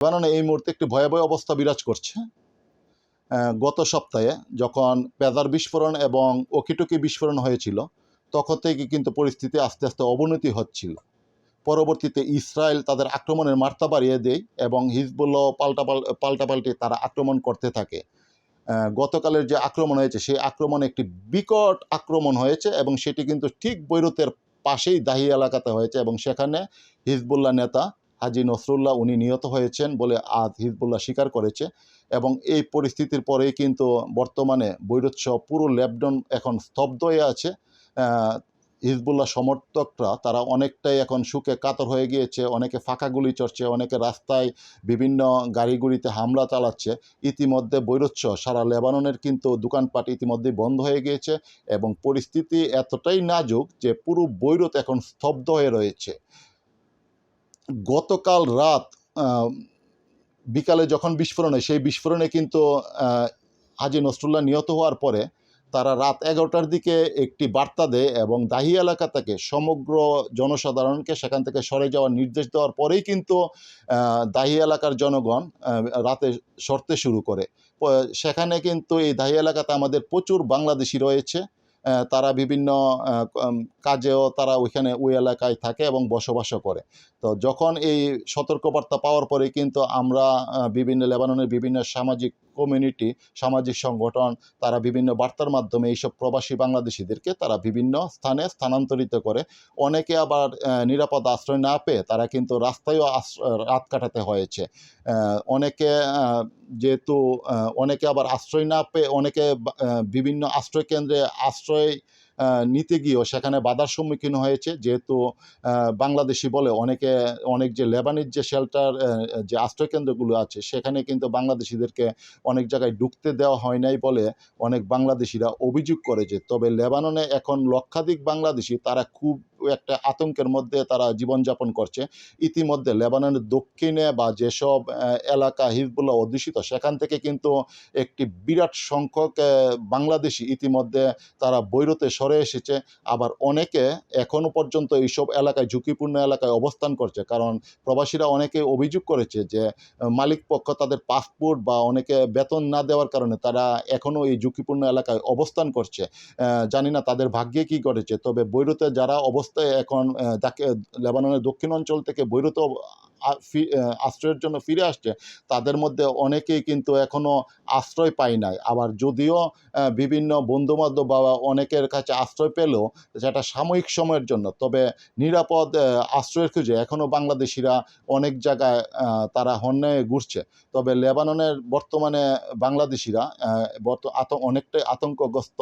লেবাননে এই মুহূর্তে একটি ভয়াবহ অবস্থা বিরাজ করছে। গত সপ্তাহে যখন পেজার বিস্ফোরণ এবং ওকিটকি বিস্ফোরণ হয়েছিল, তখন থেকে কিন্তু পরিস্থিতি আস্তে আস্তে অবনতি হচ্ছিল। পরবর্তীতে ইসরায়েল তাদের আক্রমণের মাত্রা বাড়িয়ে দেয় এবং হিজবুল্লাহ পাল্টাপাল্টি তারা আক্রমণ করতে থাকে। গতকালের যে আক্রমণ হয়েছে, সেই আক্রমণ একটি বিকট আক্রমণ হয়েছে এবং সেটি কিন্তু ঠিক বৈরুতের পাশেই দাহি এলাকাতে হয়েছে এবং সেখানে হিজবুল্লাহ নেতা হাজি নসরুল্লাহ উনি নিহত হয়েছেন বলে আজ হিজবুল্লাহ স্বীকার করেছে। এবং এই পরিস্থিতির পরেই কিন্তু বর্তমানে বৈরুত সহ পুরো লেবানন এখন স্তব্ধ হয়ে আছে। হিজবুল্লাহ সমর্থকরা তারা অনেকটাই এখন শোকে কাতর হয়ে গিয়েছে, অনেকে ফাঁকা গুলি চড়ছে, অনেকে রাস্তায় বিভিন্ন গাড়িগুড়িতে হামলা চালাচ্ছে। ইতিমধ্যে বৈরুত সহ সারা লেবাননের কিন্তু দোকানপাট ইতিমধ্যেই বন্ধ হয়ে গিয়েছে এবং পরিস্থিতি এতটাই নাজুক যে পুরো বৈরুত এখন স্তব্ধ হয়ে রয়েছে। গতকাল রাত বিকালে যখন বিস্ফোরণ হয়, সেই বিস্ফোরণে কিন্তু হাজি নসরুল্লাহ নিহত হওয়ার পরে তারা রাত 11টার দিকে একটি বার্তা দেয় এবং দাহি এলাকা থেকে সমগ্র জনসাধারণকে সেখান থেকে সরে যাওয়ার নির্দেশ দেওয়ার পরেই কিন্তু দাহি এলাকার জনগণ রাতে সরতে শুরু করে। সেখানে কিন্তু এই দাহি এলাকাতে আমাদের প্রচুর বাংলাদেশি রয়েছে। তারা বিভিন্ন কাজেও তারা ওই এলাকায় থাকে এবং বসবাসও করে। তো যখন এই সতর্কবার্তা পাওয়ার পরে কিন্তু আমরা বিভিন্ন লেবাননের বিভিন্ন সামাজিক কমিউনিটি, সামাজিক সংগঠন তারা বিভিন্ন বার্তার মাধ্যমে এইসব প্রবাসী বাংলাদেশিদেরকে তারা বিভিন্ন স্থানে স্থানান্তরিত করে। অনেকে আবার নিরাপদ আশ্রয় না পেয়ে তারা কিন্তু রাস্তায়ও রাত কাটাতে হয়েছে। অনেকে যেহেতু অনেকে আবার আশ্রয় না পেয়ে অনেকে বিভিন্ন আশ্রয় কেন্দ্রে আশ্রয় নিতে গিয়েও সেখানে বাধার সম্মুখীন হয়েছে। যেহেতু বাংলাদেশি বলে অনেক যে লেবানিজ যে শেল্টার যে আশ্রয়কেন্দ্রগুলো আছে, সেখানে কিন্তু বাংলাদেশিদেরকে অনেক জায়গায় ঢুকতে দেওয়া হয় নাই বলে অনেক বাংলাদেশিরা অভিযোগ করেছে। তবে লেবাননে এখন লক্ষাধিক বাংলাদেশি তারা খুব একটা আতঙ্কের মধ্যে তারা জীবনযাপন করছে। ইতিমধ্যে লেবাননের দক্ষিণে বা যেসব এলাকা হিজবুল্লাহ অধ্যুষিত, সেখান থেকে কিন্তু একটি বিরাট সংখ্যক বাংলাদেশি ইতিমধ্যে তারা বৈরুতে সরে এসেছে। আবার অনেকে এখনও পর্যন্ত এইসব এলাকায় ঝুঁকিপূর্ণ এলাকায় অবস্থান করছে, কারণ প্রবাসীরা অনেকে অভিযোগ করেছে যে মালিক পক্ষ তাদের পাসপোর্ট বা অনেকে বেতন না দেওয়ার কারণে তারা এখনও এই ঝুঁকিপূর্ণ এলাকায় অবস্থান করছে। জানি না তাদের ভাগ্যে কী ঘটেছে। তবে বৈরুতে যারা অবস্থায় এখন লেবাননের দক্ষিণ অঞ্চল থেকে বৈরুতে আশ্রয়ের জন্য ফিরে আসছে, তাদের মধ্যে অনেকেই কিন্তু এখনও আশ্রয় পায় নাই। আবার যদিও বিভিন্ন বন্ধুবান্ধব বা অনেকের কাছে আশ্রয় পেলেও যেটা সাময়িক সময়ের জন্য, তবে নিরাপদ আশ্রয়ের খুঁজে এখনও বাংলাদেশিরা অনেক জায়গায় তারা হন্যায় ঘুরছে। তবে লেবাননের বর্তমানে বাংলাদেশিরা অনেকটাই আতঙ্কগ্রস্ত।